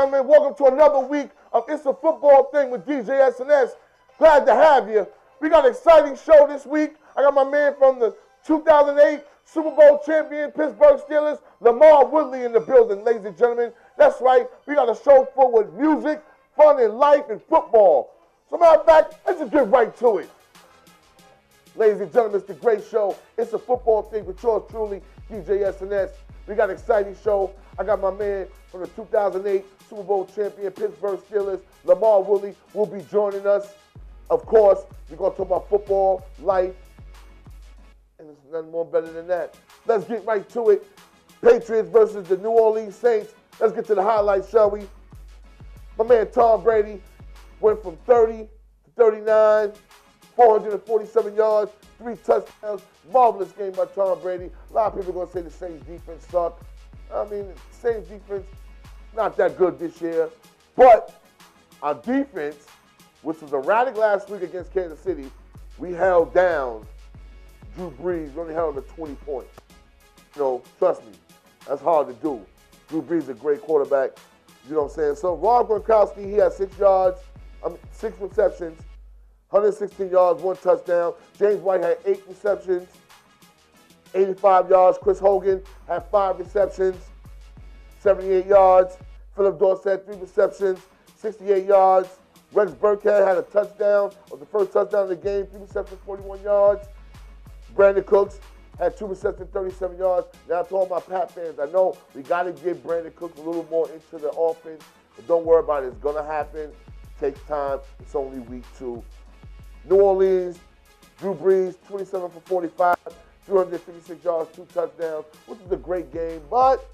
gentlemen, welcome to another week of It's a Football Thing with DJ S&S. Glad to have you. We got an exciting show this week. I got my man from the 2008 Super Bowl champion Pittsburgh Steelers, Lamar Woodley, in the building, ladies and gentlemen. That's right, we got a show full with music, fun, and life, and football. So matter of fact, let's just get right to it. Ladies and gentlemen, it's the great show. It's a Football Thing with yours truly, DJ S&S. We got an exciting show. I got my man from the 2008 Super Bowl champion Pittsburgh Steelers, Lamar Woodley, will be joining us. Of course, we're going to talk about football, life, and there's nothing more better than that. Let's get right to it. Patriots versus the New Orleans Saints. Let's get to the highlights, shall we? My man Tom Brady went from 30 to 39, 447 yards, 3 touchdowns. Marvelous game by Tom Brady. A lot of people are going to say the Saints defense sucked. I mean, the Saints defense, not that good this year. But our defense, which was erratic last week against Kansas City, we held down Drew Brees. We only held him at 20 points. You know, trust me, that's hard to do. Drew Brees is a great quarterback. You know what I'm saying? So Rob Gronkowski, he had 6 receptions, 116 yards, 1 touchdown. James White had 8 receptions, 85 yards. Chris Hogan had 5 receptions, 78 yards. Philip Dorsett, 3 receptions, 68 yards. Rex Burkhead had a touchdown, or the first touchdown of the game, 3 receptions, 41 yards. Brandon Cooks had 2 receptions, 37 yards. Now to all my Pat fans, I know we got to get Brandon Cooks a little more into the offense, but don't worry about it. It's going to happen. It takes time. It's only week 2. New Orleans, Drew Brees, 27 for 45, 356 yards, 2 touchdowns, which is a great game. But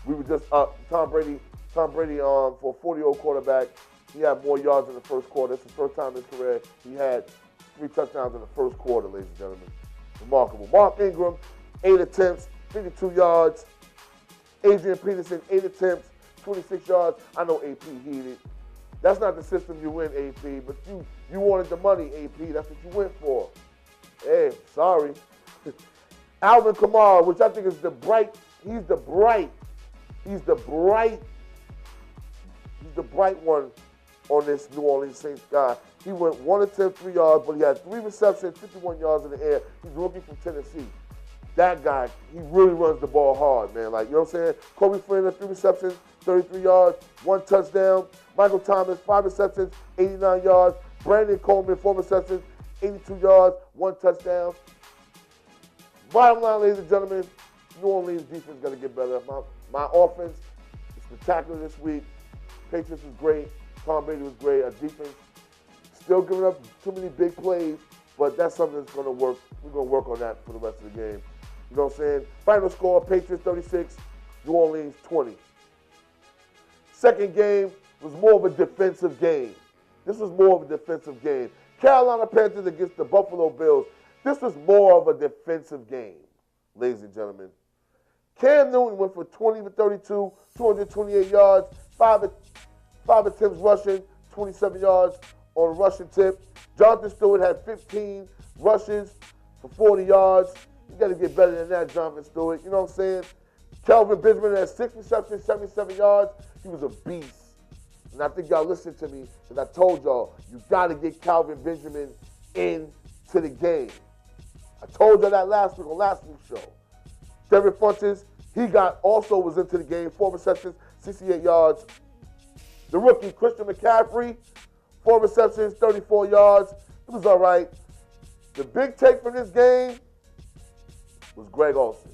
we were just up. Tom Brady, for a 40-year-old quarterback, he had more yards in the first quarter. It's the first time in his career he had 3 touchdowns in the first quarter, ladies and gentlemen. Remarkable. Mark Ingram, 8 attempts, 52 yards. Adrian Peterson, 8 attempts, 26 yards. I know AP heated. That's not the system you win, AP, but you wanted the money, AP. That's what you went for. Hey, sorry. Alvin Kamara, which I think is he's the bright one on this New Orleans Saints guy. He went 1 attempt, 3 yards, but he had 3 receptions, 51 yards in the air. He's a rookie from Tennessee. That guy, he really runs the ball hard, man. Like, you know what I'm saying? Kobe Fleener, 3 receptions, 33 yards, 1 touchdown. Michael Thomas, 5 receptions, 89 yards. Brandon Coleman, 4 receptions, 82 yards, 1 touchdown. Bottom line, ladies and gentlemen, New Orleans defense got to get better. My offense is spectacular this week. Patriots was great. Tom Brady was great. Our defense still giving up too many big plays, but that's something that's going to work. We're going to work on that for the rest of the game. You know what I'm saying? Final score, Patriots 36, New Orleans 20. Second game was more of a defensive game. This was more of a defensive game. Carolina Panthers against the Buffalo Bills. This was more of a defensive game, ladies and gentlemen. Cam Newton went for 20 for 32, 228 yards, 5 attempts rushing, 27 yards on a rushing tip. Jonathan Stewart had 15 rushes for 40 yards. You got to get better than that, Jonathan Stewart. You know what I'm saying? Kelvin Benjamin had 6 receptions, 77 yards. He was a beast. And I think y'all listened to me, because I told y'all, you got to get Kelvin Benjamin into the game. I told y'all that last week on last week's show. Devin Funches, he was into the game, 4 receptions, 68 yards. The rookie, Christian McCaffrey, 4 receptions, 34 yards. It was all right. The big take from this game was Greg Olsen.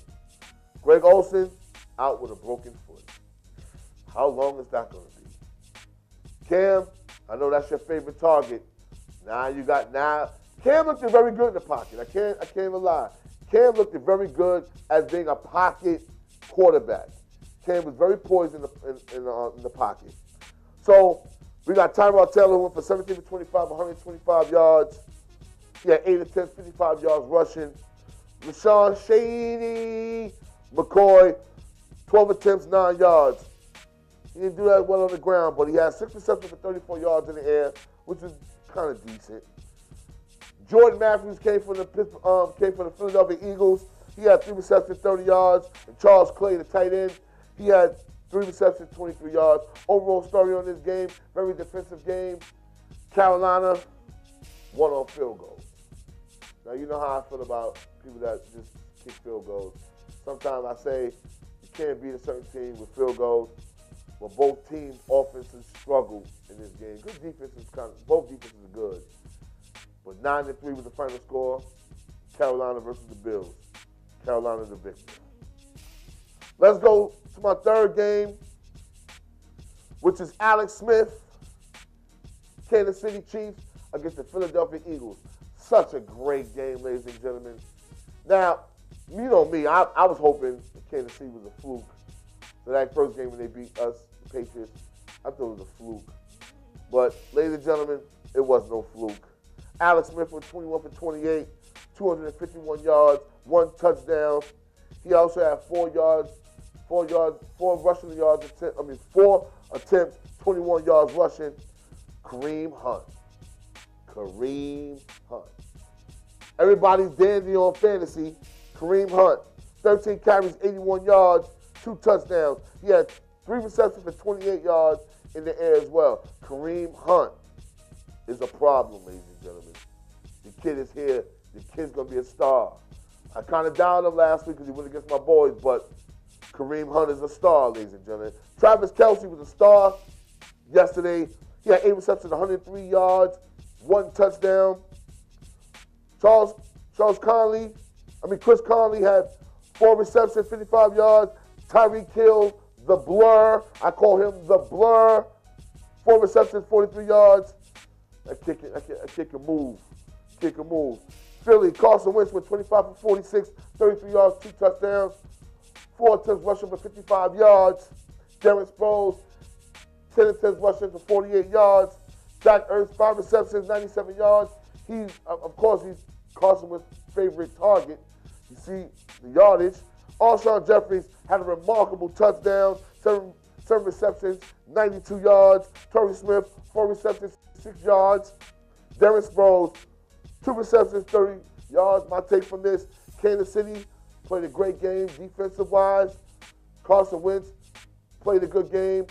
Greg Olsen out with a broken foot. How long is that going to be? Cam, I know that's your favorite target. Cam looked very good in the pocket. I can't even lie. Cam looked very good as being a pocket quarterback. Cam was very poised in the pocket. So we got Tyrod Taylor who went for 17 for 25, 125 yards. He had 8 attempts, 55 yards rushing. Rashawn Shady McCoy, 12 attempts, 9 yards. He didn't do that well on the ground, but he had 6 receptions for 34 yards in the air, which is kind of decent. Jordan Matthews came from the Philadelphia Eagles. He had 3 receptions, 30 yards. And Charles Clay, the tight end, he had 3 receptions, 23 yards. Overall story on this game, very defensive game. Carolina won on field goals. Now, you know how I feel about people that just kick field goals. Sometimes I say you can't beat a certain team with field goals, but both teams' offenses struggled in this game. Good defenses, both defenses are good. But 9-3 was the final score. Carolina versus the Bills. Carolina the victor. Let's go to my third game, which is Alex Smith, Kansas City Chiefs against the Philadelphia Eagles. Such a great game, ladies and gentlemen. Now, you know me, I was hoping Kansas City was a fluke. So that first game when they beat us, the Patriots, I thought it was a fluke. But, ladies and gentlemen, it was no fluke. Alex Smith was 21 for 28, 251 yards, 1 touchdown. He also had 4 rushing yards, 4 attempts, 21 yards rushing. Kareem Hunt. Everybody's dandy on fantasy. Kareem Hunt, 13 carries, 81 yards, 2 touchdowns. He had 3 receptions for 28 yards in the air as well. Kareem Hunt is a problem, ladies and gentlemen. The kid is here. The kid's going to be a star. I kind of downed him last week because he went against my boys, but Kareem Hunt is a star, ladies and gentlemen. Travis Kelce was a star yesterday. He had 8 receptions, 103 yards, 1 touchdown. Chris Conley had 4 receptions, 55 yards. Tyreek Hill, the blur. I call him the blur. 4 receptions, 43 yards. That kick can move. Philly, Carson Wentz with 25 for 46, 33 yards, 2 touchdowns. 4 attempts rushing for 55 yards. Darren Sproles, 10 attempts rushing for 48 yards. Zach Ertz, 5 receptions, 97 yards. He's Carson Wentz's favorite target. You see the yardage. Alshon Jeffries had a remarkable touchdown, 7 receptions, 92 yards. Torrey Smith, 4 receptions, 6 yards. Darren Sproles, 2 receptions, 30 yards. My take from this, Kansas City played a great game defensive-wise. Carson Wentz played a good game.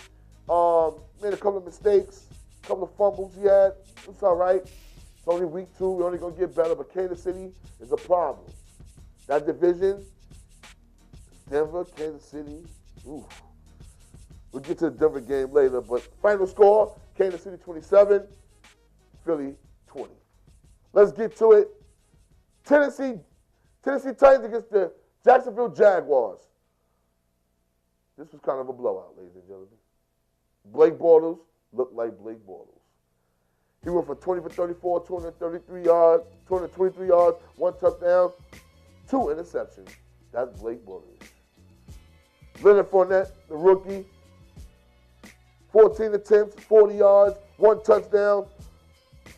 Made a couple of mistakes, a couple of fumbles he had. It's all right. It's only week 2. We're only going to get better, but Kansas City is a problem. That division, Denver, Kansas City, ooh. We'll get to the Denver game later, but final score, Kansas City 27, Philly 20. Let's get to it. Tennessee Titans against the Jacksonville Jaguars. This was kind of a blowout, ladies and gentlemen. Blake Bortles looked like Blake Bortles. He went for 20 for 34, 223 yards, 1 touchdown, 2 interceptions. That's Blake Bortles. Leonard Fournette, the rookie, 14 attempts, 40 yards, 1 touchdown,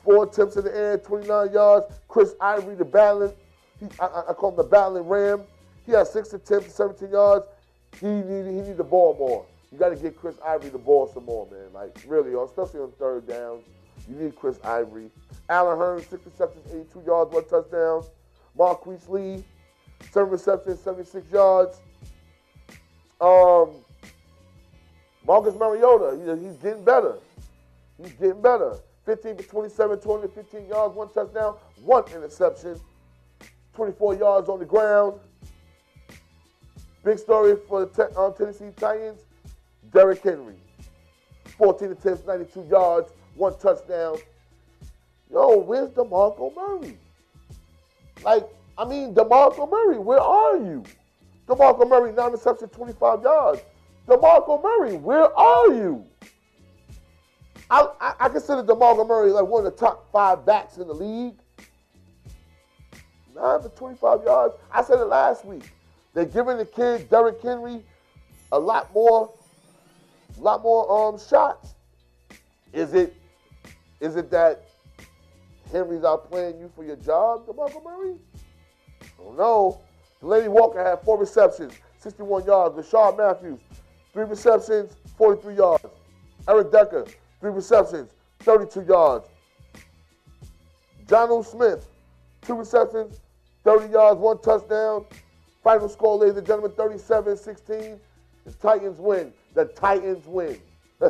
4 attempts in the air, 29 yards. Chris Ivory, the battling, I call him the battling Ram. He had 6 attempts, 17 yards. He need the ball more. You got to get Chris Ivory the ball some more, man. Like, really, especially on 3rd down. You need Chris Ivory. Allen Hurns, 6 receptions, 82 yards, 1 touchdown. Marquise Lee, 7 receptions, 76 yards. Marcus Mariota, he's getting better. 15 for 27, 215 yards, 1 touchdown, 1 interception, 24 yards on the ground. Big story for the Tennessee Titans, Derrick Henry. 14 attempts, 92 yards, 1 touchdown. Yo, where's DeMarco Murray? DeMarco Murray, where are you? DeMarco Murray, 9 receptions, 25 yards. DeMarco Murray, where are you? I consider DeMarco Murray like one of the top 5 backs in the league. 9 for 25 yards. I said it last week. They're giving the kid, Derrick Henry, a lot more shots. Is it that Henry's outplaying you for your job, DeMarco Murray? I don't know. Delaney Walker had 4 receptions, 61 yards. Rashard Matthews, 3 receptions, 43 yards. Eric Decker, 3 receptions, 32 yards. Jonnu Smith, 2 receptions, 30 yards, 1 touchdown. Final score, ladies and gentlemen, 37-16. The Titans win. The Titans win. I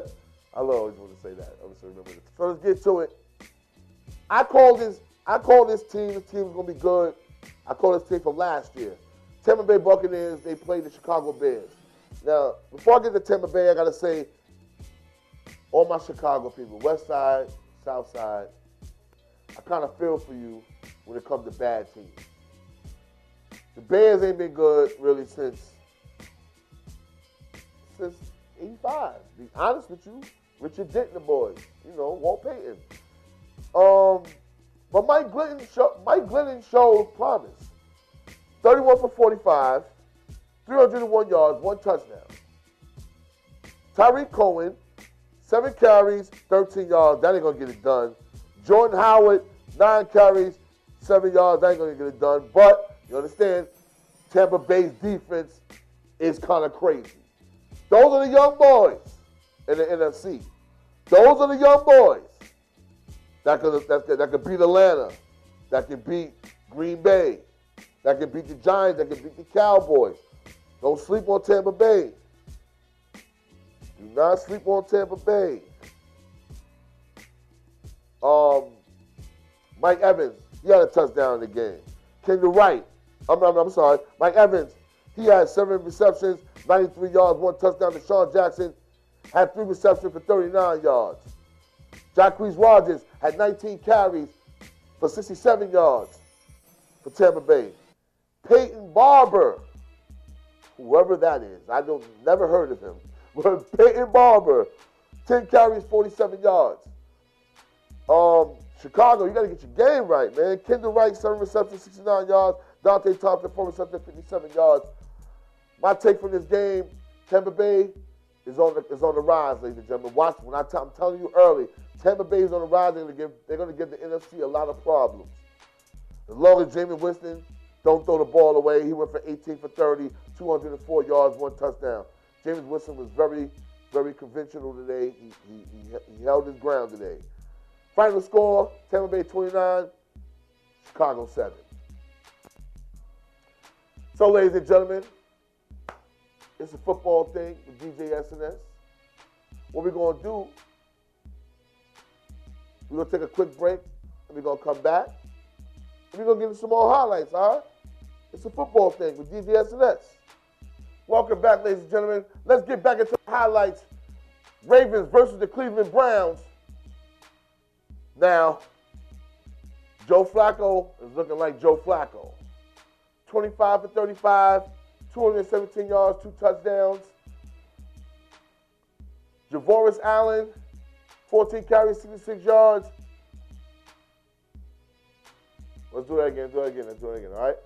always want to say that. I always remember this. So let's get to it. I call this team. This team is going to be good. I call this team from last year. Tampa Bay Buccaneers, they played the Chicago Bears. Now, before I get to Tampa Bay, I got to say, all my Chicago people, West Side, South Side, I kind of feel for you when it comes to bad teams. The Bears ain't been good really since 85. To be honest with you, Richard Denton boys, Walt Payton. But Mike Glennon showed promise. 31 for 45, 301 yards, 1 touchdown. Tyreek Cohen, 7 carries, 13 yards. That ain't going to get it done. Jordan Howard, 9 carries, 7 yards. That ain't going to get it done. But, you understand, Tampa Bay's defense is kind of crazy. Those are the young boys in the NFC. Those are the young boys that could beat Atlanta, that can beat Green Bay, that can beat the Giants, that can beat the Cowboys. Don't sleep on Tampa Bay. Do not sleep on Tampa Bay. Mike Evans, he had a touchdown in the game. Kendall Wright, I'm sorry, Mike Evans, he had 7 receptions, 93 yards, 1 touchdown. Deshaun Jackson had 3 receptions for 39 yards. Jacquizz Rodgers had 19 carries for 67 yards for Tampa Bay. Peyton Barber, whoever that is, never heard of him. But Peyton Barber, 10 carries, 47 yards. Chicago, you got to get your game right, man. Kendall Wright, 7 receptions, 69 yards. Dante Thompson, 4 receptions, 57 yards. My take from this game, Tampa Bay is on the rise, ladies and gentlemen. Watch, I'm telling you early, Tampa Bay is on the rise. They're going to give the NFC a lot of problems. As long as Jameis Winston don't throw the ball away, he went for 18 for 30, 204 yards, 1 touchdown. Jameis Winston was very, very conventional today. He held his ground today. Final score, Tampa Bay 29, Chicago 7. So, ladies and gentlemen, it's a football thing with DJ SNS. What we're going to do, we're going to take a quick break, and we're going to come back, and we're going to give you some more highlights, all right? It's a football thing with DJ SNS. Welcome back, ladies and gentlemen. Let's get back into the highlights. Ravens versus the Cleveland Browns. Now, Joe Flacco is looking like Joe Flacco. 25 for 35, 217 yards, 2 touchdowns. Javoris Allen, 14 carries, 66 yards. Let's do that again, all right?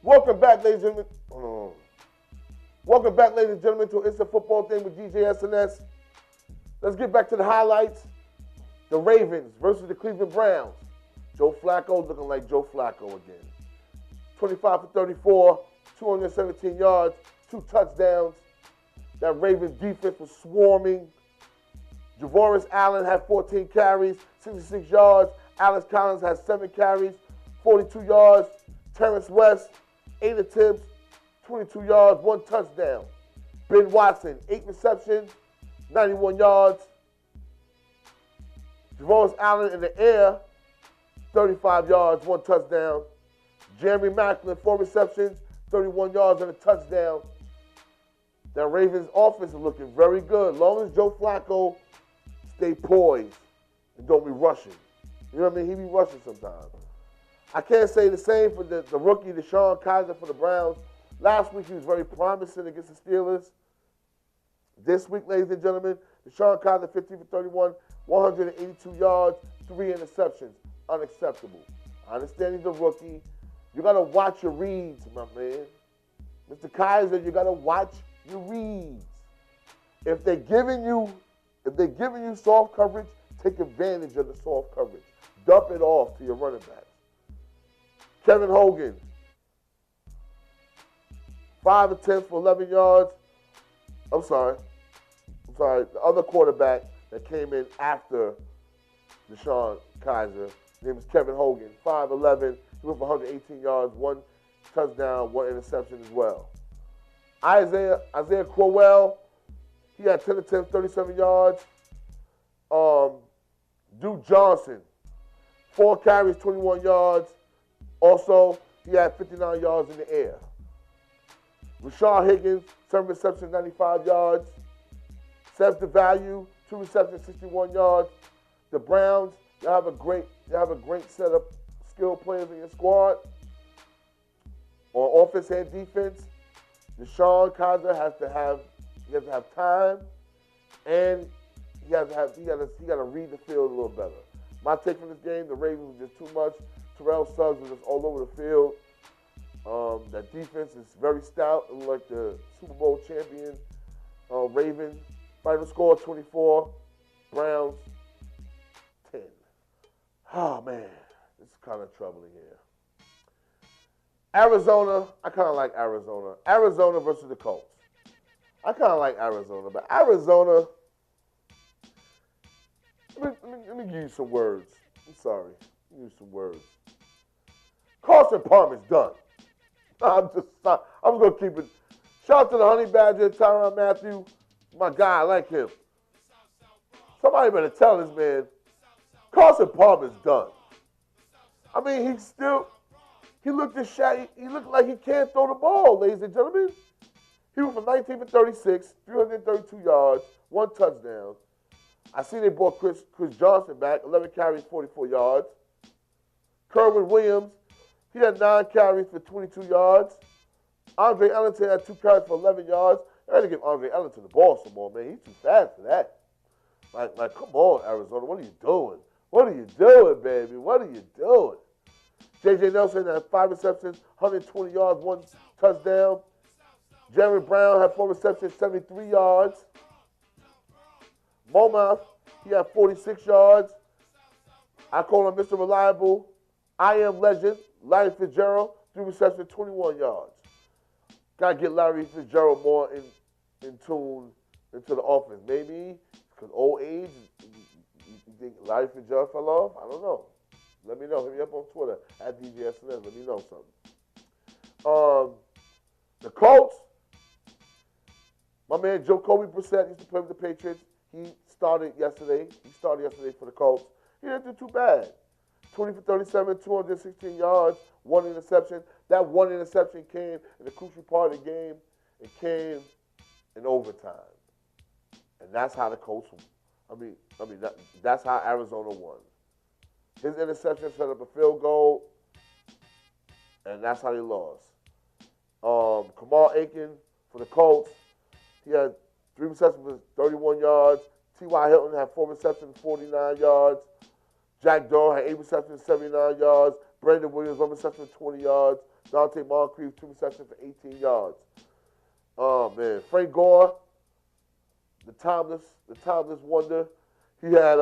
Welcome back, ladies and gentlemen. Welcome back, ladies and gentlemen, to It's a Football Thing with DJ SNS. Let's get back to the highlights. The Ravens versus the Cleveland Browns. Joe Flacco looking like Joe Flacco again. 25 for 34, 217 yards, 2 touchdowns. That Ravens defense was swarming. Javoris Allen had 14 carries, 66 yards. Alex Collins had 7 carries, 42 yards. Terrence West, 8 attempts, 22 yards, 1 touchdown. Ben Watson, 8 receptions, 91 yards. Javoris Allen in the air, 35 yards, 1 touchdown. Jeremy Maclin, 4 receptions, 31 yards and a touchdown. That Ravens offense is looking very good. As long as Joe Flacco stay poised and don't be rushing. You know what I mean? He be rushing sometimes. I can't say the same for the rookie, Deshaun Kaiser for the Browns. Last week he was very promising against the Steelers. This week, ladies and gentlemen, Deshaun Kaiser, 15 for 31, 182 yards, 3 interceptions. Unacceptable. I understand he's a rookie. You got to watch your reads, my man. Mr. Kaiser, you got to watch your reads. If they're giving you soft coverage, take advantage of the soft coverage. Dump it off to your running backs. Kevin Hogan, 5 attempts for 11 yards. I'm sorry. The other quarterback that came in after Deshaun Kaiser, his name is Kevin Hogan, 5'11". He went for 118 yards, 1 touchdown, 1 interception as well. Isaiah Crowell, he had 10 attempts, 37 yards. Duke Johnson, 4 carries, 21 yards. Also, he had 59 yards in the air. Rashard Higgins, 7 receptions, 95 yards. Seth DeValue, 2 receptions, 61 yards. The Browns, you have a great set of skilled players in your squad. On offense and defense, Deshaun Kaiser has to have time, and he got to read the field a little better. My take from this game, the Ravens were just too much. Terrell Suggs was just all over the field. That defense is very stout, like the Super Bowl champion Ravens. Final score 24, Browns 10. Oh man, it's kind of troubling here. Arizona, I kind of like Arizona. Arizona versus the Colts. I kind of like Arizona, but Arizona, let me give you some words. I'm sorry. Give you some words. Carson Palmer's done. I'm going to keep it. Shout out to the Honey Badger, Tyrann Mathieu. My guy, I like him. Somebody better tell this man, Carson Palmer's done. I mean, he looked like he can't throw the ball, ladies and gentlemen. He went from 19 for 36, 332 yards, 1 touchdown. I see they brought Chris Johnson back, 11 carries, 44 yards. Kerwin Williams, he had 9 carries for 22 yards. Andre Ellington had 2 carries for 11 yards. I got to give Andre Ellington the ball some more, man. He's too fast for that. Like, come on, Arizona. What are you doing? What are you doing, baby? What are you doing? J.J. Nelson had 5 receptions, 120 yards, 1 touchdown. Jerry Brown had 4 receptions, 73 yards. Momouth, he had 46 yards. I call him Mr. Reliable. I am legend. Larry Fitzgerald, 3 receptions, 21 yards. Got to get Larry Fitzgerald more in tune into the offense. Maybe because old age, you think Larry Fitzgerald fell off? I don't know. Let me know. Hit me up on Twitter at DJSNS. Let me know something. The Colts, my man Jacoby Brissett used to play with the Patriots. He started yesterday. For the Colts. He didn't do too bad. 20 for 37, 216 yards, 1 interception. That 1 interception came in the crucial part of the game. It came in overtime. And that's how the Colts won. That's how Arizona won. His interception set up a field goal, and that's how they lost. Kamal Aiken for the Colts, he had 3 receptions for 31 yards. T.Y. Hilton had 4 receptions, 49 yards. Jack Doyle had 8 receptions, 79 yards. Brandon Williams, 1 reception, 20 yards. Dante Moncrief, 2 receptions for 18 yards. Oh, man. Frank Gore, the timeless wonder, he had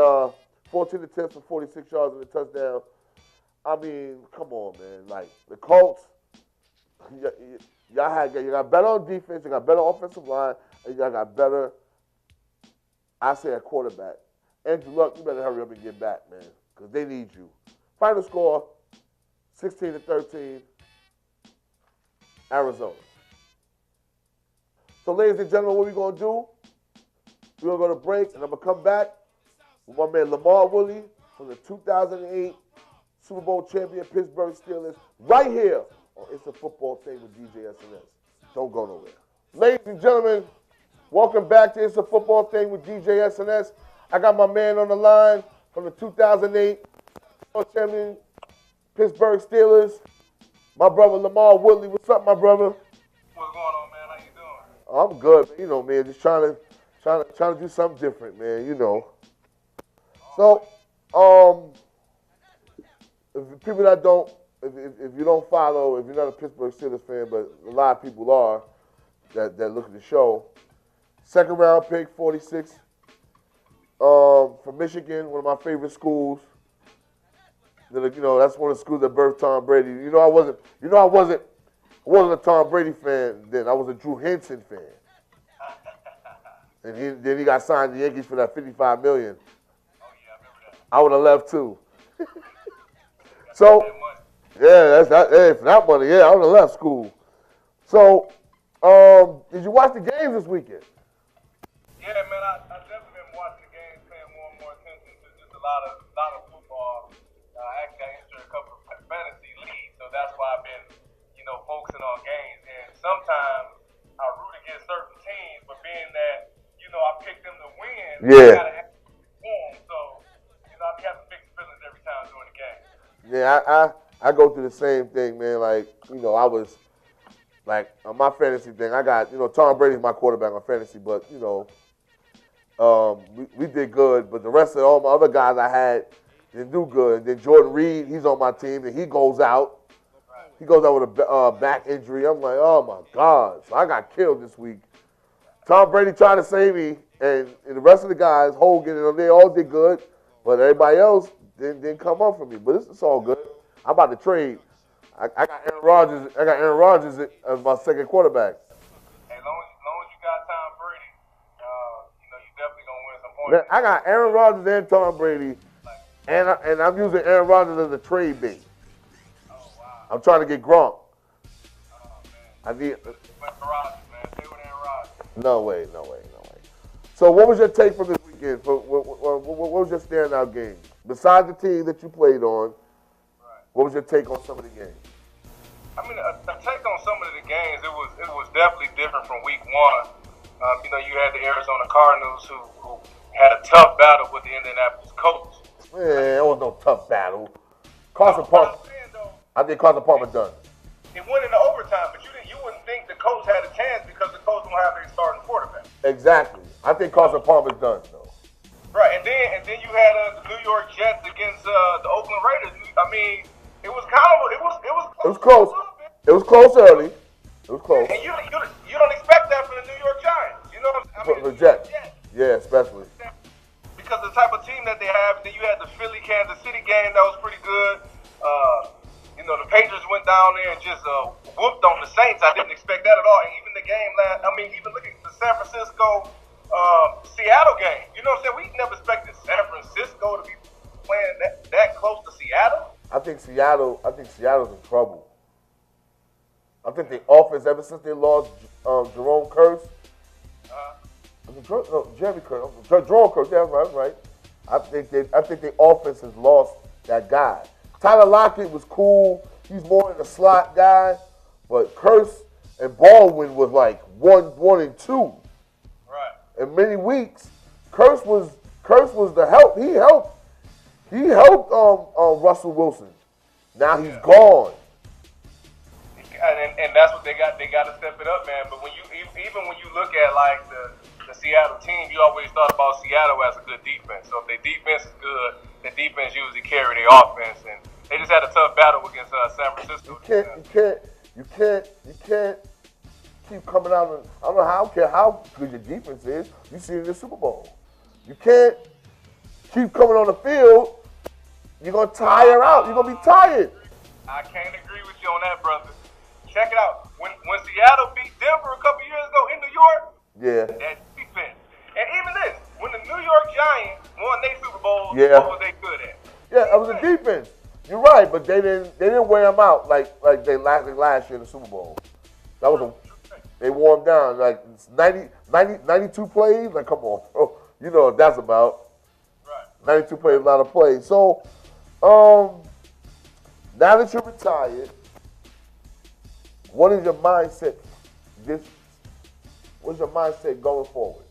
14 attempts for 46 yards and a touchdown. I mean, come on, man. Like, the Colts, you got better on defense, you got better offensive line, and y'all got better, I say, at quarterback. Andrew Luck, you better hurry up and get back, man, because they need you. Final score, 16-13, Arizona. So, ladies and gentlemen, what we're going to do, we're going to go to break, and I'm going to come back with my man Lamar Willie from the 2008 Super Bowl champion Pittsburgh Steelers right here on It's a Football Thing with DJ SNS. Don't go nowhere. Ladies and gentlemen, welcome back to It's a Football Thing with DJ SNS. I got my man on the line from the 2008 Super Bowl champion Pittsburgh Steelers, my brother Lamar Woodley. What's up, my brother? What's going on, man? How you doing? I'm good. You know, man, just trying to do something different, man. You know. So, if you don't follow, if you're not a Pittsburgh Steelers fan, but a lot of people are that look at the show. Second round pick, 46, from Michigan, one of my favorite schools. You know, that's one of the schools that birthed Tom Brady. I wasn't a Tom Brady fan then. I was a Drew Henson fan. And then he got signed to the Yankees for that $55 million. Oh, yeah, I remember that. I would have left too. So, yeah, hey, for that money, yeah, I would have left school. So, Did you watch the games this weekend? Yeah, man, I definitely been watching the games, paying more and more attention to just a lot of football. Actually, I entered a couple of fantasy leagues, so that's why I've been, focusing on games. And sometimes I root against certain teams, but being that, I picked them to win, I gotta act warm. So, I be having mixed feelings every time during the game. Yeah, I go through the same thing, man. Like, I was like on my fantasy thing. I got, Tom Brady's my quarterback on fantasy, but we did good. But the rest of all my other guys I had didn't do good. And then Jordan Reed, he's on my team, and he goes out. He goes out with a back injury. I'm like, oh my God! So I got killed this week. Tom Brady tried to save me, and the rest of the guys, Hogan and they all did good, but everybody else didn't come up for me. But it's all good. I'm about to trade. I got Aaron Rodgers. I got Aaron Rodgers as my second quarterback. Hey, as long as you got Tom Brady, you definitely gonna win some points. Man, I got Aaron Rodgers and Tom Brady, and I'm using Aaron Rodgers as a trade bait. Oh wow! I'm trying to get Gronk. Oh man! I need. Rodgers, man. Stay with Aaron Rodgers. No way. So what was your take from this weekend? What was your standout game? Besides the team that you played on, what was your take on some of the games? I mean, a take on some of the games, it was definitely different from week one. You had the Arizona Cardinals who had a tough battle with the Indianapolis Colts. Man, it was no tough battle. Carson Palmer. I think Carson Palmer done. It went into overtime, but you wouldn't think the Colts had a chance because the Colts don't have their starting quarterback. Exactly. I think Carson Palmer's done though. Right, and then you had the New York Jets against the Oakland Raiders. I mean, it was close. It was close early. It was close. And you don't expect that from the New York Giants. You know what I mean? The Jets. Yeah, especially. Because of the type of team that they have. Then you had the Philly-Kansas City game that was pretty good. The Patriots went down there and just whooped on the Saints. I didn't expect that at all. And even the game even looking at the San Francisco Seattle game. You know what I'm saying? We never expected San Francisco to be playing that close to Seattle. I think Seattle's in trouble. I think the offense, ever since they lost Jerome Curse, Jeremy Curse, Jerome Curse, yeah, right. I think the offense has lost that guy. Tyler Lockett was cool. He's more in the slot guy, but Curse and Baldwin was like one and two. Right. In many weeks, Curse was the help. He helped Russell Wilson. Now he's gone. And that's what they got. They got to step it up, man. But when you look at like the Seattle team, you always thought about Seattle as a good defense. So if their defense is good, the defense usually carry their offense, and they just had a tough battle against San Francisco. You can't keep coming out. I don't care how good your defense is. You see it in the Super Bowl. You can't keep coming on the field. You're gonna tire out. You're gonna be tired. I can't agree with you on that, brother. Check it out. When Seattle beat Denver a couple years ago in New York, that defense. And even this, when the New York Giants won their Super Bowl, what was they good at? Yeah, it was the defense. You're right, but they didn't wear them out like they last year in the Super Bowl. That was they wore them down like 92 plays. Like, come on, bro. You know what that's about. Right. 92 plays, a lot of plays. So, now that you're retired, what is your mindset? What's your mindset going forward?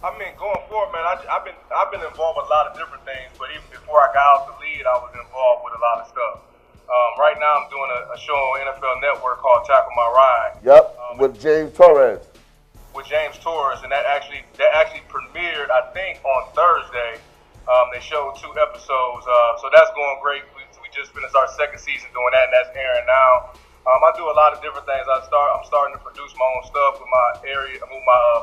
I mean, going forward, man, I've been involved with a lot of different things, but even before I got out the lead, I was involved with a lot of stuff. Right now, I'm doing a show on NFL Network called Tackle My Ride. Yep, with James Torres. With James Torres, and that actually premiered, I think, on Thursday. They showed 2 episodes, so that's going great. We just finished our second season doing that, and that's airing now. I do a lot of different things. I'm starting to produce my own stuff with my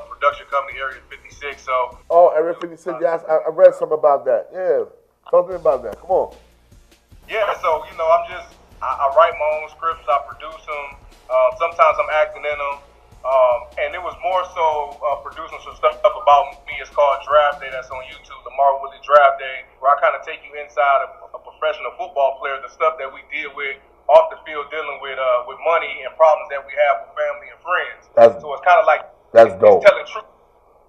production company, Area 56. So. Oh, Area 56. Yeah, I read something about that. Yeah, talk to me about that. Come on. Yeah, so I write my own scripts. I produce them. Sometimes I'm acting in them. And it was more so producing some stuff about me. It's called Draft Day. That's on YouTube, the Marvin Woodley Draft Day, where I kind of take you inside of a professional football player, the stuff that we deal with off the field dealing with money and problems that we have with family and friends. So it's kind of like that's dope.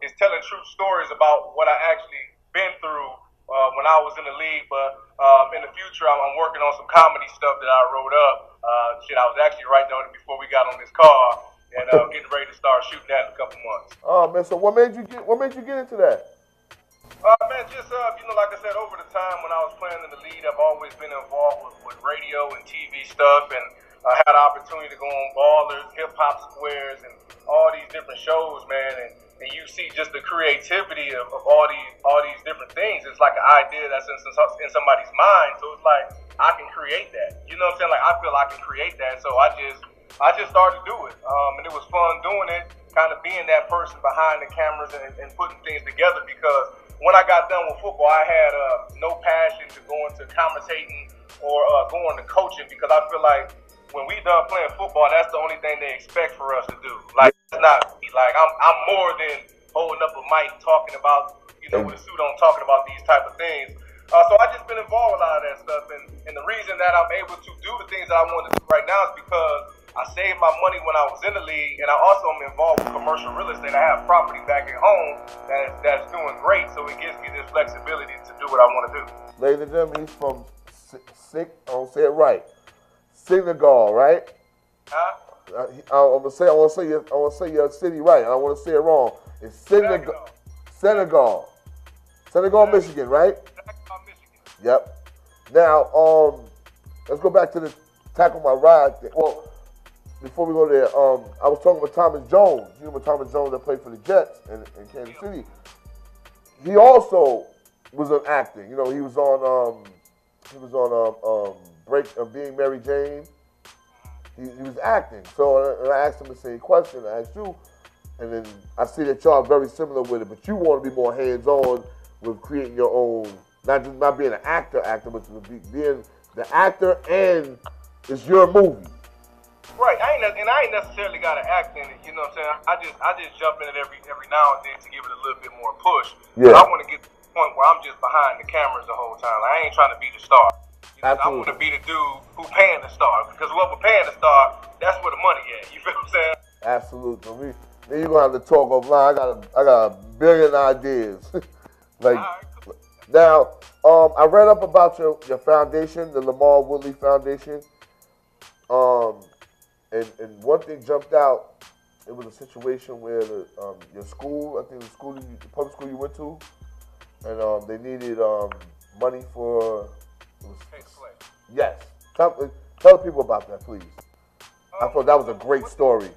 It's telling true stories about what I actually been through when I was in the league. But in the future, I'm working on some comedy stuff that I wrote up. I was actually writing on it before we got on this call, and getting ready to start shooting that in a couple months. Oh man, so what made you get into that? Man, just like I said, over the time when I was playing in the league, I've always been involved with radio and TV stuff, and I had an opportunity to go on Ballers, Hip Hop Squares, and all these different shows, man. And you see just the creativity of all these different things. It's like an idea that's in somebody's mind. So it's like I can create that. You know what I'm saying? Like I feel I can create that. So I just started to do it, and it was fun doing it. Kind of being that person behind the cameras and putting things together, because when I got done with football, I had no passion to go into commentating or going to coaching, because I feel like when we done playing football, that's the only thing they expect for us to do. Like, it's not me. Like, I'm more than holding up a mic talking about, with a suit on, talking about these type of things. So I just been involved with a lot of that stuff, and the reason that I'm able to do the things that I want to do right now is because I saved my money when I was in the league, and I also am involved with commercial real estate. I have property back at home that's doing great, so it gives me this flexibility to do what I want to do. Ladies and gentlemen, he's from I'll say it right, Senegal, right? Huh? I want to say your city right. I don't want to say it wrong. It's Senegal, Michigan, right? Michigan. Yep. Now, let's go back to the tackle my ride thing. Well, before we go there, I was talking with Thomas Jones. You know, Thomas Jones that played for the Jets in Kansas City. He also was on acting. You know, he was on Being Mary Jane. He was acting. So and I asked him the same question I asked you, and then I see that y'all are very similar with it, but you want to be more hands-on with creating your own, not being an actor, but being the actor, and it's your movie. Right, I ain't necessarily got to act in it. You know what I'm saying? I just jump in it every now and then to give it a little bit more push. Yeah. But I want to get to the point where I'm just behind the cameras the whole time. Like, I ain't trying to be the star. I want to be the dude who paying the star, because whoever paying the star, that's where the money at. You feel what I'm saying? Absolutely. Then you're gonna have to talk offline. I got a billion ideas. Now, I read up about your foundation, the Lamar Woodley Foundation. And one thing jumped out. It was a situation where your school, I think the public school you went to, and they needed money for. Yes. Tell people about that, please. I thought that was a great story.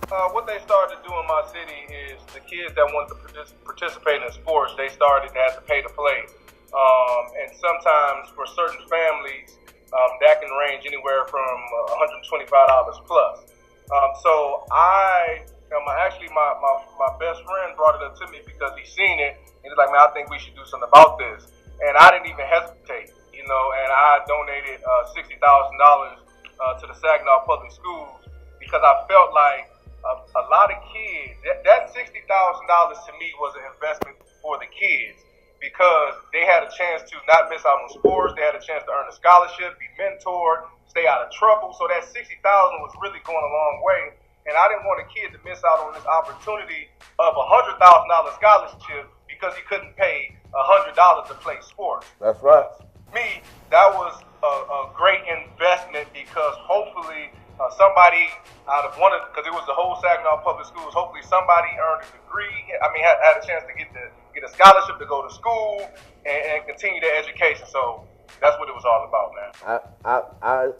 What they started to do in my city is the kids that wanted to participate in sports, they started to have to pay to play. And sometimes for certain families, that can range anywhere from $125 plus. So my best friend brought it up to me because he seen it, and he's like, man, I think we should do something about this. And I didn't even hesitate, and I donated $60,000 to the Saginaw Public Schools, because I felt like a lot of kids, that $60,000 to me was an investment for the kids, because they had a chance to not miss out on sports, they had a chance to earn a scholarship, be mentored, stay out of trouble. So that $60,000 was really going a long way, and I didn't want a kid to miss out on this opportunity of a $100,000 scholarship because he couldn't pay $100 to play sports. That's right. Me, that was a great investment, because hopefully somebody out of because it was the whole Saginaw Public Schools, hopefully somebody earned a degree. Had a chance to get a scholarship to go to school and continue their education. So that's what it was all about, man.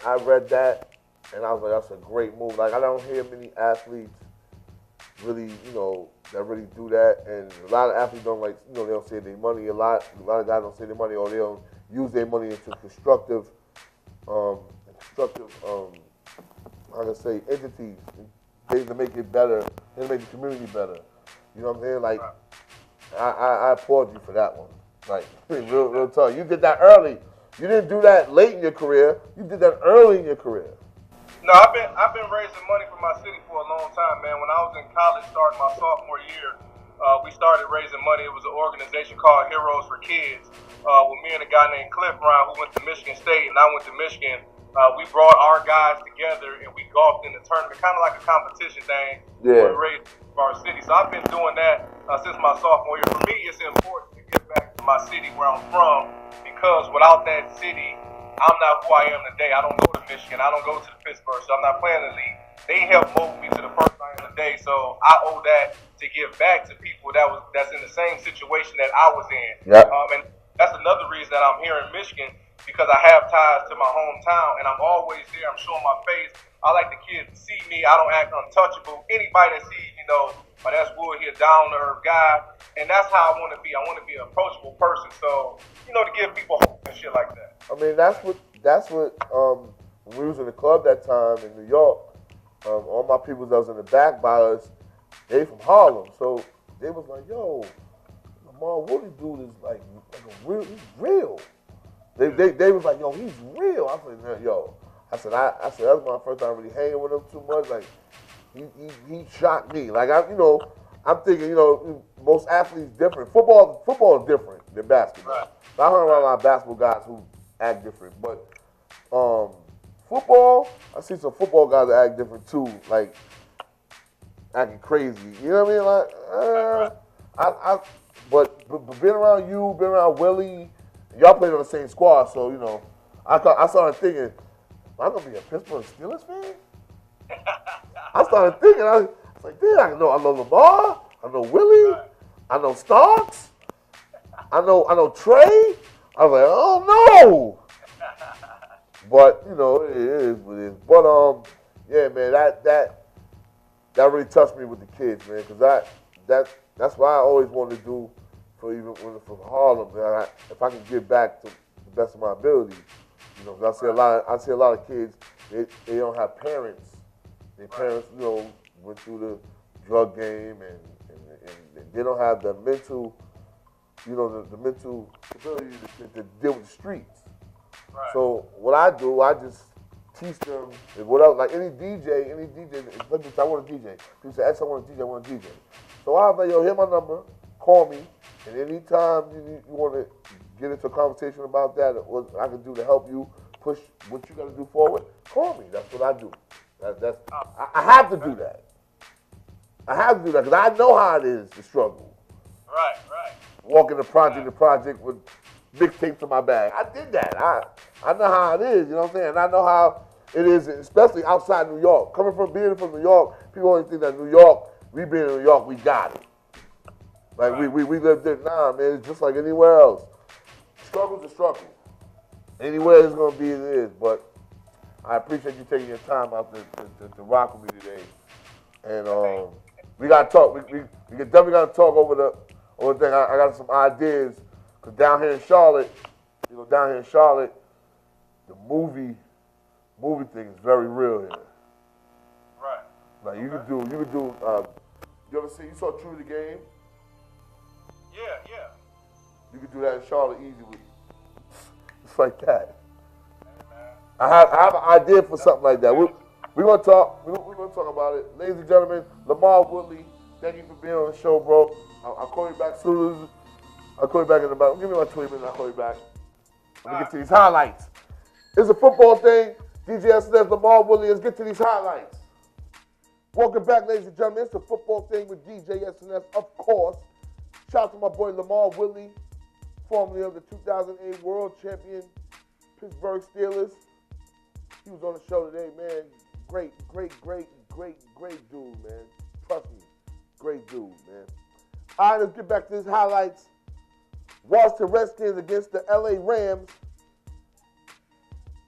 I read that, and I was like, that's a great move. Like, I don't hear many athletes really, that really do that, and a lot of athletes don't they don't save their money a lot. A lot of guys don't save their money, or they don't use their money into constructive, entities, things to make it better, and make the community better. You know what I'm saying? Like, I applaud you for that one. Like, real talk. You did that early. You didn't do that late in your career. You did that early in your career. No, I've been raising money for my city for a long time, man. When I was in college, starting my sophomore year, we started raising money. It was an organization called Heroes for Kids. With me and a guy named Cliff Brown, who went to Michigan State, and I went to Michigan. we brought our guys together and we golfed in the tournament, kind of like a competition thing. Yeah. We raised our city. So I've been doing that since my sophomore year. For me, it's important to give back to my city where I'm from because without that city, I'm not who I am today. I don't go to Michigan. I don't go to the Pittsburgh, so I'm not playing in the league. They helped mold me to the person I am today, so I owe that to give back to people that's in the same situation that I was in. Yep. And that's another reason that I'm here in Michigan because I have ties to my hometown, and I'm always there. I'm showing my face. I like the kids to see me. I don't act untouchable. Anybody that sees me knows, but that's Wood here, down-to-earth guy, and that's how I want to be. I want to be an approachable person, so, to give people hope and shit like that. I mean, that's what when we was in the club that time in New York, all my people that was in the back by us, they from Harlem, so they was like, yo, Lamar Woody dude is like a real, he's real. They was like, yo, he's real. I said, yo. I said that was my first time really hanging with him too much. Like, he shocked me. Like, I'm thinking, most athletes different. Football is different than basketball. Right. So I hung around a lot of basketball guys who act different. But football, I see some football guys that act different too. Like, acting crazy. You know what I mean? Like, but being around you, being around Willie, y'all played on the same squad, so, I started thinking, I'm going to be a Pittsburgh Steelers fan? I started thinking, I was like, damn, I know Lamar, I know Willie, I know Starks, I know Trey. I was like, oh, no. But, it is what it is. But, yeah, man, that really touched me with the kids, man, because that's what I always wanted to do from Harlem. Man. If I can give back to the best of my ability, I see a lot of kids. They don't have parents. Their parents, went through the drug game, and they don't have the mental, the mental ability to deal with the streets. Right. So what I do, I just teach them whatever. Like any DJ, I want to DJ. People say, I want to DJ, So I was like, yo, here's my number. Call me, and anytime you want to get into a conversation about that, or what I can do to help you push what you got to do forward, call me. That's what I do. I have to do that. I have to do that because I know how it is to struggle. Right. Walking the project to project with mixtapes in my bag. I did that. I know how it is, you know what I'm saying? And I know how it is, especially outside New York. Being from New York, people always think that New York, we being in New York, we got it. Like, we live there. Nah, man, it's just like anywhere else. Struggle's a struggle. Anywhere it's going to be, it is. But I appreciate you taking your time out to rock with me today. And we got to talk. We definitely got to talk over the thing. I got some ideas. Because down here in Charlotte, the movie thing is very real here. Right. Like, you could do, you saw True to the Game? Yeah. You could do that in Charlotte easy with just like that. I have an idea for something like that. We're gonna talk. We're gonna talk about it, ladies and gentlemen. Lamar Woodley, thank you for being on the show, bro. I'll call you back soon. I'll call you back in about. Give me about 20 minutes. I'll call you back. Let me get to these highlights. It's a football thing. DJ SNS, Lamar Woodley. Let's get to these highlights. Welcome back, ladies and gentlemen. It's a football thing with DJ SNS, of course. Shout out to my boy Lamar Woodley, formerly of the 2008 World Champion Pittsburgh Steelers. He was on the show today, man. Great dude, man. Trust me, great dude, man. All right, let's get back to his highlights. Washington Redskins against the LA Rams.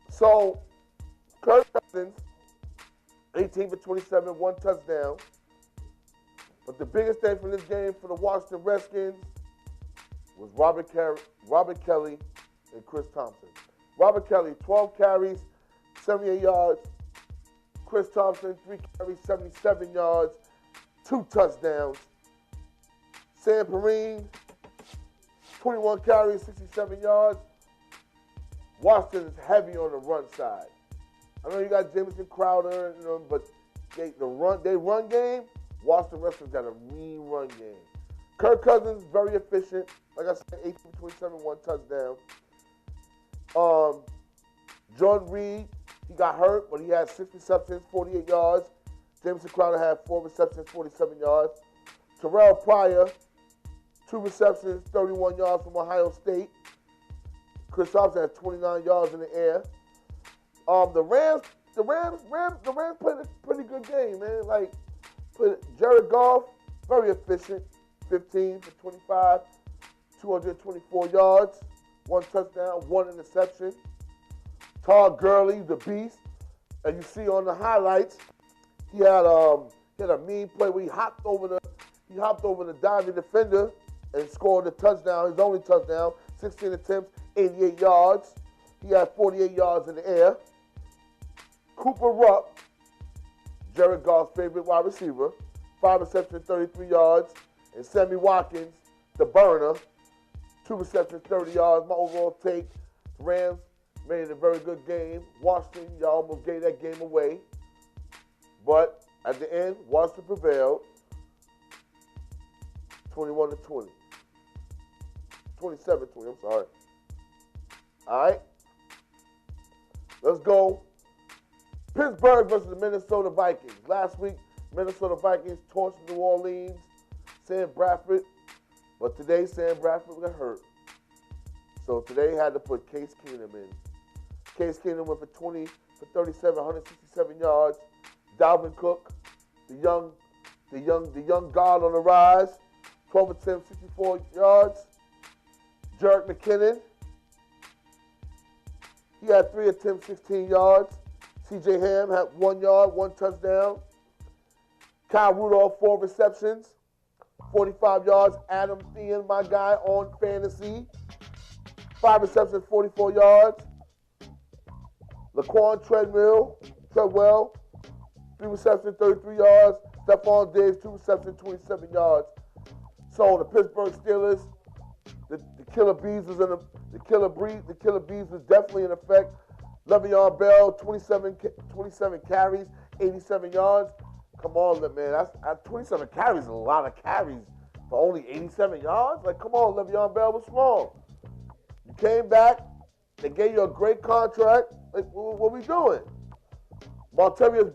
So, Kirk Cousins, 18 for 27, 1 touchdown. But the biggest thing from this game for the Washington Redskins was Robert Kelly and Chris Thompson. Robert Kelly, 12 carries, 78 yards. Chris Thompson, 3 carries, 77 yards, 2 touchdowns. Sam Perrine, 21 carries, 67 yards. Washington is heavy on the run side. I know you got Jamison Crowder, but they run game, Washington Redskins got a mean run game. Kirk Cousins, very efficient. Like I said, 18 for 27, 1 touchdown. Jordan Reed, He got hurt, but he had 6 receptions, 48 yards. Jameson Crowder had 4 receptions, 47 yards. Terrell Pryor, 2 receptions, 31 yards from Ohio State. Chris Robinson had 29 yards in the air. The Rams played a pretty good game, man. Like, Jared Goff, very efficient, 15 for 25, 224 yards, 1 touchdown, 1 interception. Todd Gurley, the beast, and you see on the highlights, he had a mean play where he hopped over the diving defender and scored a touchdown, his only touchdown, 16 attempts, 88 yards. He had 48 yards in the air. Cooper Rupp, Jared Goff's favorite wide receiver, 5 receptions, 33 yards. And Sammy Watkins, the burner, 2 receptions, 30 yards. My overall take, Rams made it a very good game. Washington, y'all almost gave that game away. But at the end, Washington prevailed, 21-20. 27-20, I'm sorry. All right. Let's go. Pittsburgh versus the Minnesota Vikings. Last week, Minnesota Vikings torched New Orleans, Sam Bradford. But today, Sam Bradford got hurt. So today, had to put Case Keenum in. Case Keenum went for 37, 167 yards. Dalvin Cook, the young god on the rise, 12 attempts, 64 yards. Jerick McKinnon, he had 3 attempts, 16 yards. C.J. Ham had 1 yard, 1 touchdown. Kyle Rudolph, 4 receptions, 45 yards. Adam Thielen, my guy on fantasy, 5 receptions, 44 yards. Laquan Treadwell, 3 receptions, 33 yards. Stephon Diggs, 2 receptions, 27 yards. So the Pittsburgh Steelers, the killer bees was definitely in effect. Le'Veon Bell, 27 carries, 87 yards. Come on, man, 27 carries is a lot of carries for only 87 yards. Like, come on, Le'Veon Bell was strong. You came back, they gave you a great contract. Like, what we doing? Martavius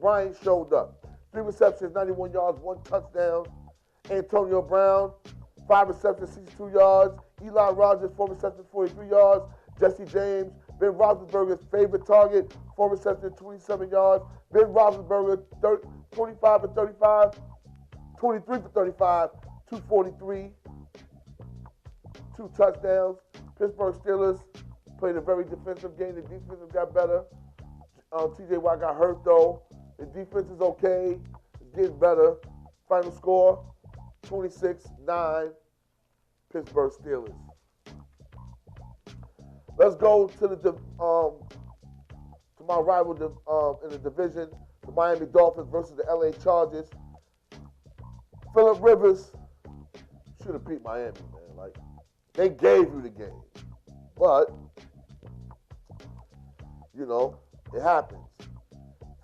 Bryant showed up. 3 receptions, 91 yards, 1 touchdown. Antonio Brown, 5 receptions, 62 yards. Eli Rogers, 4 receptions, 43 yards. Jesse James, Ben Roethlisberger's favorite target, 4 receptions, 27 yards. Ben Roethlisberger, 25 for 35, 23 for 35, 243, 2 touchdowns. Pittsburgh Steelers played a very defensive game. The defense got better. T.J. Watt got hurt, though. The defense is okay. It's getting better. Final score, 26-9, Pittsburgh Steelers. Let's go to my rival in the division, the Miami Dolphins versus the LA Chargers. Phillip Rivers should have beat Miami, man. Like, they gave you the game. But, you know, it happens.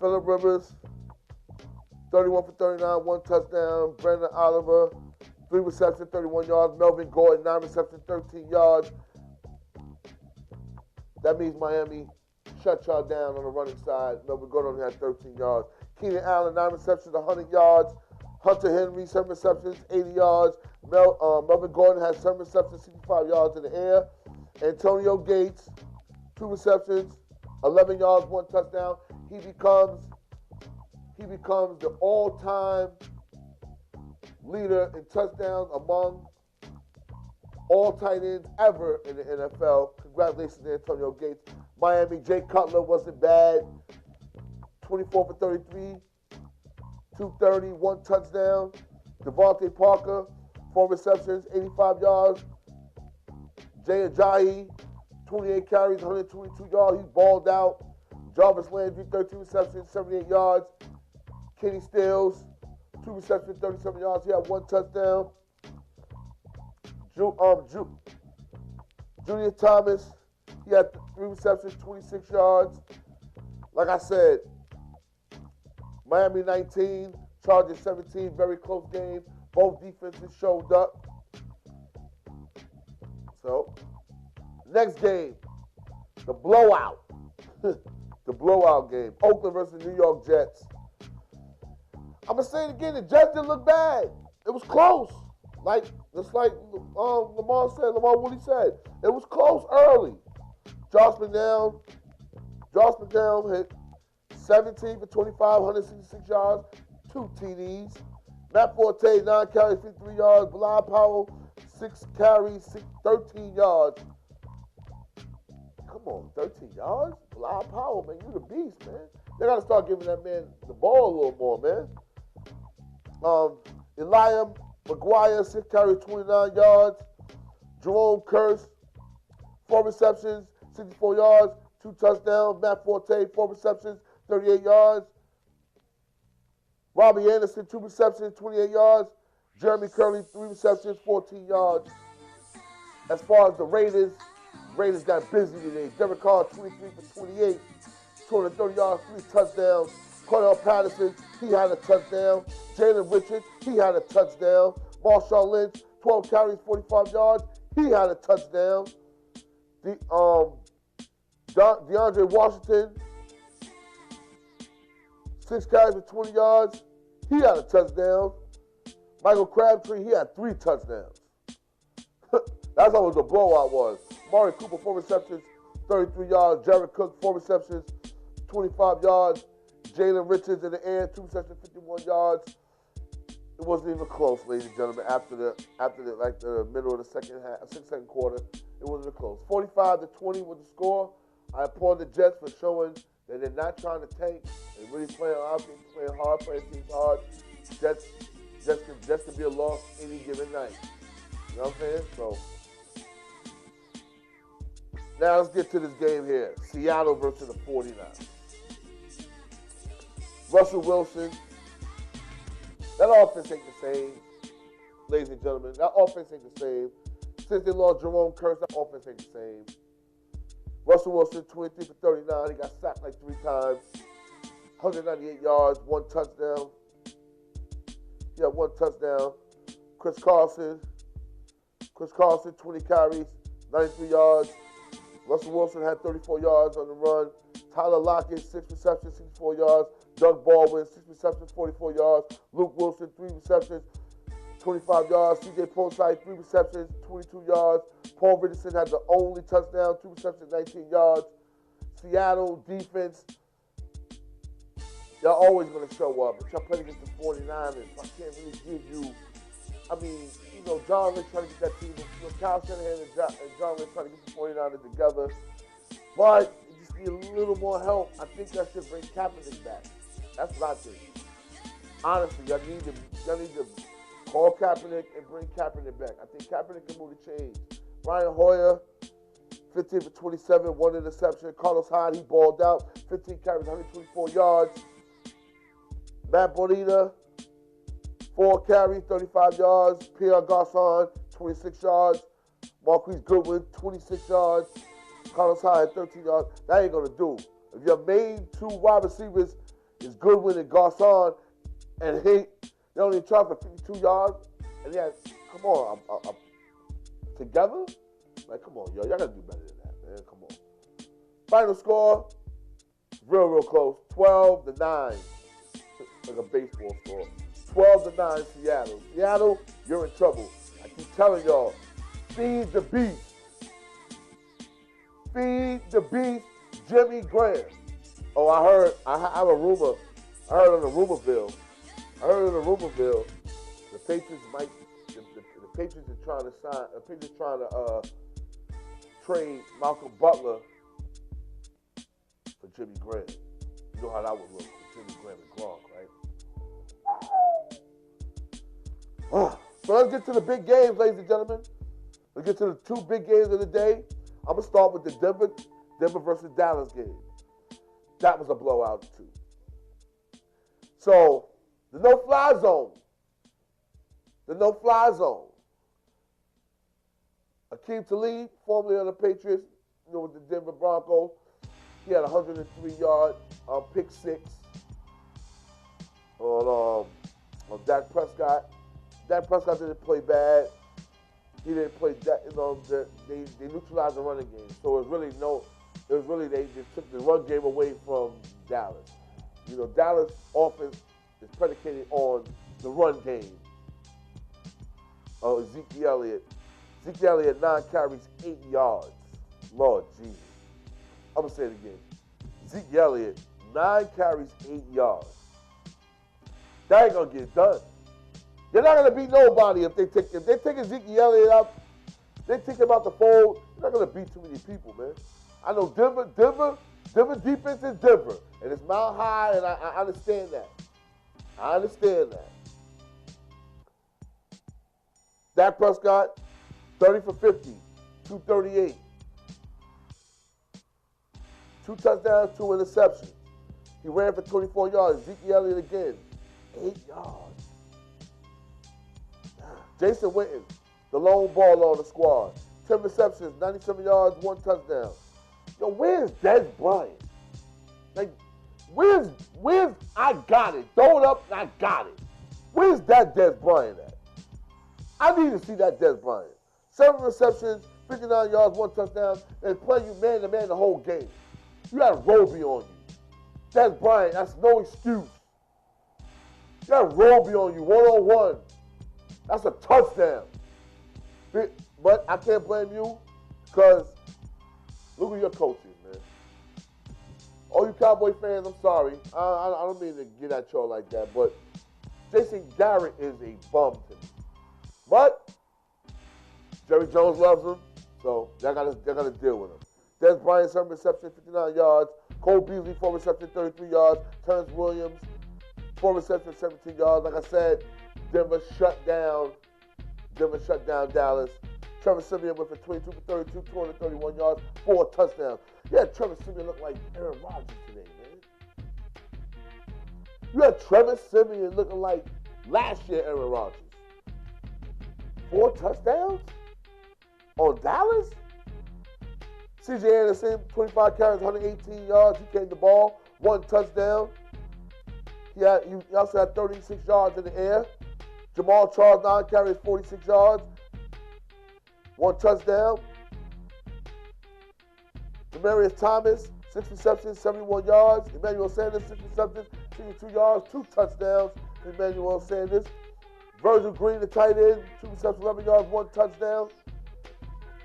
Phillip Rivers, 31 for 39, 1 touchdown. Brandon Oliver, 3 receptions, 31 yards. Melvin Gordon, 9 receptions, 13 yards. That means Miami shut y'all down on the running side. Melvin Gordon only had 13 yards. Keenan Allen, 9 receptions, 100 yards. Hunter Henry, 7 receptions, 80 yards. Melvin Gordon has 7 receptions, 65 yards in the air. Antonio Gates, 2 receptions, 11 yards, 1 touchdown. He becomes the all-time leader in touchdowns among all tight ends ever in the NFL. Congratulations to Antonio Gates. Miami, Jay Cutler wasn't bad. 24 for 33, 230, 1 touchdown. Devontae Parker, 4 receptions, 85 yards. Jay Ajayi, 28 carries, 122 yards. He balled out. Jarvis Landry, 13 receptions, 78 yards. Kenny Stills, 2 receptions, 37 yards. He had 1 touchdown. Junior Thomas, he had 3 receptions, 26 yards. Like I said, Miami 19, Chargers 17, very close game. Both defenses showed up. So, next game, the blowout. blowout game. Oakland versus New York Jets. I'm going to say it again. The Jets didn't look bad. It was close. Just like Lamar Woody said. It was close early. Josh McDowell hit 17 for 25, 166 yards, 2 TDs. Matt Forte, 9 carries, 53 yards. Bilal Powell, 6 carries, 13 yards. Come on, 13 yards? Bilal Powell, man, you the beast, man. They got to start giving that man the ball a little more, man. Elijah McGuire, 6 carries, 29 yards. Jerome Kearse, 4 receptions, 64 yards, 2 touchdowns. Matt Forte, 4 receptions, 38 yards. Robbie Anderson, 2 receptions, 28 yards. Jeremy Curley, 3 receptions, 14 yards. As far as the Raiders got busy today. Derek Carr, 23 for 28, 230 yards, 3 touchdowns. Cordell Patterson, he had a touchdown. Jalen Richards, he had a touchdown. Marshawn Lynch, 12 carries, 45 yards, he had a touchdown. DeAndre Washington, 6 carries for 20 yards, he had a touchdown. Michael Crabtree, he had 3 touchdowns. That's how the blowout was. Mari Cooper, 4 receptions, 33 yards. Jared Cook, 4 receptions, 25 yards. Jalen Richards in the air, 2 receptions, 51 yards. It wasn't even close, ladies and gentlemen. After the middle of the second quarter, it wasn't even close. 45-20 was the score. I applaud the Jets for showing that they're not trying to tank. They're really playing offense, playing hard, playing teams hard. Jets can be a loss any given night. You know what I'm saying? So now let's get to this game here. Seattle versus the 49ers. Russell Wilson. That offense ain't the same, ladies and gentlemen. That offense ain't the same. Since they lost Jerome Kearse, that offense ain't the same. Russell Wilson, 23 for 39. He got sacked like 3 times. 198 yards, 1 touchdown. He had 1 touchdown. Chris Carson, 20 carries, 93 yards. Russell Wilson had 34 yards on the run. Tyler Lockett, 6 receptions, 64 yards. Doug Baldwin, 6 receptions, 44 yards. Luke Wilson, 3 receptions, 25 yards. C.J. Prosise, 3 receptions, 22 yards. Paul Richardson had the only touchdown, 2 receptions, 19 yards. Seattle defense, y'all always going to show up. But y'all playing against the 49ers, so I can't really give you. John Lynch trying to get that team. Kyle Shanahan and John Lynch trying to get the 49ers together. But it just need a little more help. I think y'all should bring Kaepernick back. That's what I think. Honestly, y'all need to call Kaepernick and bring Kaepernick back. I think Kaepernick can move the chains. Brian Hoyer, 15 for 27, 1 interception. Carlos Hyde, he balled out. 15 carries, 124 yards. Matt Bonita, 4 carries, 35 yards. Pierre Garçon, 26 yards. Marquise Goodwin, 26 yards. Carlos Hyde, 13 yards. That ain't going to do. If your main 2 wide receivers is Goodwin and Garçon, and they only try for 52 yards, and come on, together? Like, come on, y'all got to do better than that, man. Come on. Final score, real close, 12-9. Like a baseball score. 12-9 Seattle. Seattle, you're in trouble. I keep telling y'all, feed the beast. Feed the beast, Jimmy Graham. Oh, I have a rumor. I heard on the rumorville. The Patriots the Patriots are trying to trade Malcolm Butler for Jimmy Graham. You know how that would look with Jimmy Graham and Gronk, right? So let's get to the big games, ladies and gentlemen. Let's get to the 2 big games of the day. I'm going to start with the Denver versus Dallas game. That was a blowout, too. So, the no-fly zone. Akeem Talib, formerly of the Patriots, with the Denver Broncos, he had a 103-yard pick 6 on Dak Prescott. Dak Prescott didn't play bad. He didn't play that, they neutralized the running game. So it was really It was really they just took the run game away from Dallas. You know, Dallas offense is predicated on the run game. Ezekiel Elliott. Ezekiel Elliott, 9 carries, 8 yards. Lord Jesus. I'm going to say it again. Ezekiel Elliott, 9 carries, 8 yards. That ain't going to get it done. You're not going to beat nobody if they take Ezekiel Elliott out, they take him out the fold, you're not going to beat too many people, man. I know Denver defense is Denver, and it's mile high, and I understand that. I understand that. Dak Prescott, 30 for 50, 238. 2 touchdowns, 2 interceptions. He ran for 24 yards. Ezekiel Elliott again, 8 yards. Jason Witten, the lone baller on the squad. 10 receptions, 97 yards, 1 touchdown. Yo, where's Dez Bryant? Like, where's I got it. Throw it up, I got it. Where's that Dez Bryant at? I need to see that Dez Bryant. 7 receptions, 59 yards, 1 touchdown, and playing you man-to-man the whole game. You got Roby on you. Dez Bryant, that's no excuse. You got Roby on you, 1-on-1. That's a touchdown. But I can't blame you because look at your coaches, man. All you Cowboy fans, I'm sorry. I don't mean to get at y'all like that, but Jason Garrett is a bum to me. But Jerry Jones loves him, so they're gonna deal with him. Dez Bryant, 7 receptions, 59 yards. Cole Beasley, 4 receptions, 33 yards. Terrence Williams, 4 receptions, 17 yards. Like I said, Denver shut down Dallas. Trevor Siemian went for 22 for 32, 231 yards, 4 touchdowns. Yeah, Trevor Siemian looked like Aaron Rodgers today, man. You had Trevor Siemian looking like last year Aaron Rodgers. 4 touchdowns on Dallas? C.J. Anderson, 25 carries, 118 yards. He carried the ball, 1 touchdown. He also had 36 yards in the air. Jamal Charles, 9 carries, 46 yards. 1 touchdown. Demaryius Thomas, 6 receptions, 71 yards. Emmanuel Sanders, 6 receptions, 62 yards, 2 touchdowns. Emmanuel Sanders. Virgil Green, the tight end, 2 receptions, 11 yards, 1 touchdown.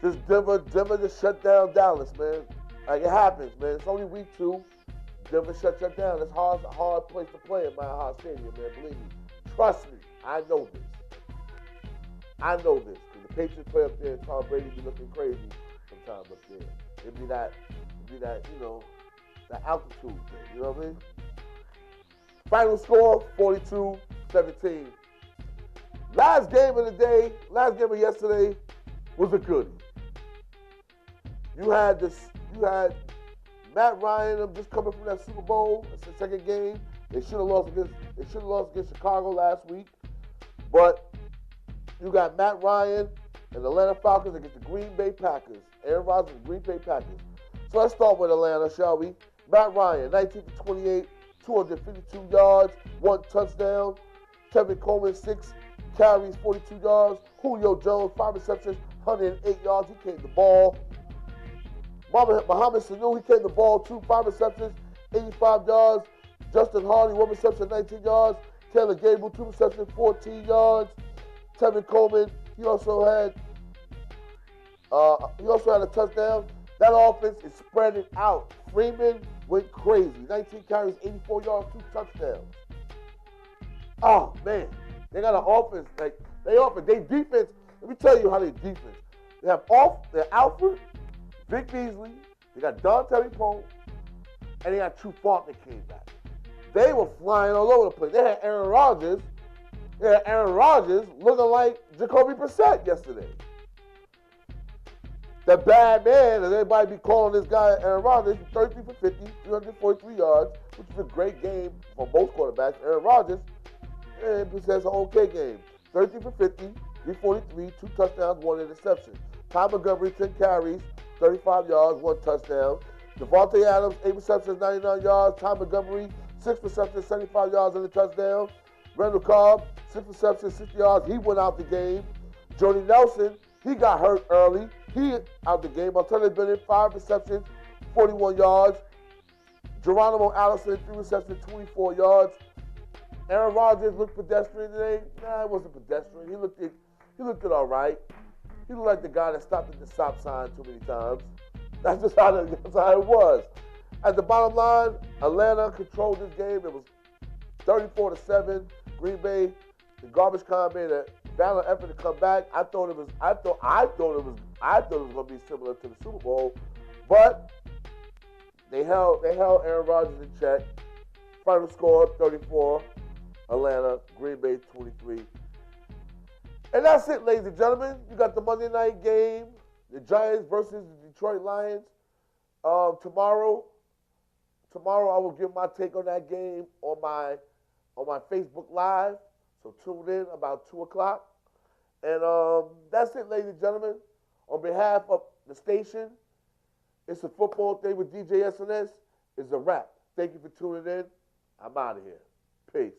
Just Denver just shut down Dallas, man. Like, it happens, man. It's only week 2. Denver shut you down. It's a hard place to play in Mile High Stadium, man. Believe me. Trust me. I know this. Because the Patriots play up there and Tom Brady be looking crazy sometimes up there. It'd be that, you know, that altitude thing. You know what I mean? Final score, 42-17. Last game of yesterday was a goodie. You had Matt Ryan just coming from that Super Bowl. It's the second game. They should have lost against Chicago last week. But you got Matt Ryan and the Atlanta Falcons against the Green Bay Packers. Aaron Rodgers and Green Bay Packers. So let's start with Atlanta, shall we? Matt Ryan, 19 for 28, 252 yards, 1 touchdown. Tevin Coleman, 6 carries, 42 yards. Julio Jones, 5 receptions, 108 yards. He carried the ball. Mohamed Sanu, he carried the ball too. 5 receptions, 85 yards. Justin Hardy, 1 reception, 19 yards. Taylor Gable, 2 receptions, 14 yards. Tevin Coleman, he also had a touchdown. That offense is spreading out. Freeman went crazy. 19 carries, 84 yards, 2 touchdowns. Oh, man. They got an offense. They defense. Let me tell you how they defense. They have Alfred, Vic Beasley, they got Dontari Poe, and they got Trufant that came back. They were flying all over the place. They had Aaron Rodgers looking like Jacoby Brissett yesterday. The bad man, as everybody be calling this guy Aaron Rodgers, 33 for 50, 343 yards, which is a great game for most quarterbacks. Aaron Rodgers, Brissett's an okay game. 33 for 50, 343, 2 touchdowns, 1 interception. Ty Montgomery, 10 carries, 35 yards, 1 touchdown. Devontae Adams, 8 receptions, 99 yards. Ty Montgomery, 6 receptions, 75 yards, and a touchdown. Randall Cobb, 6 receptions, 60 yards. He went out the game. Jordy Nelson, he got hurt early. He out the game. Alternative Bennett, 5 receptions, 41 yards. Geronimo Allison, 3 receptions, 24 yards. Aaron Rodgers looked pedestrian today. Nah, it wasn't pedestrian. He looked it all right. He looked like the guy that stopped at the stop sign too many times. That's how it was. At the bottom line, Atlanta controlled this game. It was 34-7. Green Bay, the garbage time made a valiant effort to come back. I thought it was going to be similar to the Super Bowl, but they held Aaron Rodgers in check. Final score 34, Atlanta, Green Bay 23. And that's it, ladies and gentlemen. You got the Monday night game, the Giants versus the Detroit Lions. Tomorrow I will give my take on that game on my Facebook Live. So tune in about 2 o'clock. And that's it, ladies and gentlemen. On behalf of the station, It's a Football Thing with DJ SNS. It's a wrap. Thank you for tuning in. I'm out of here. Peace.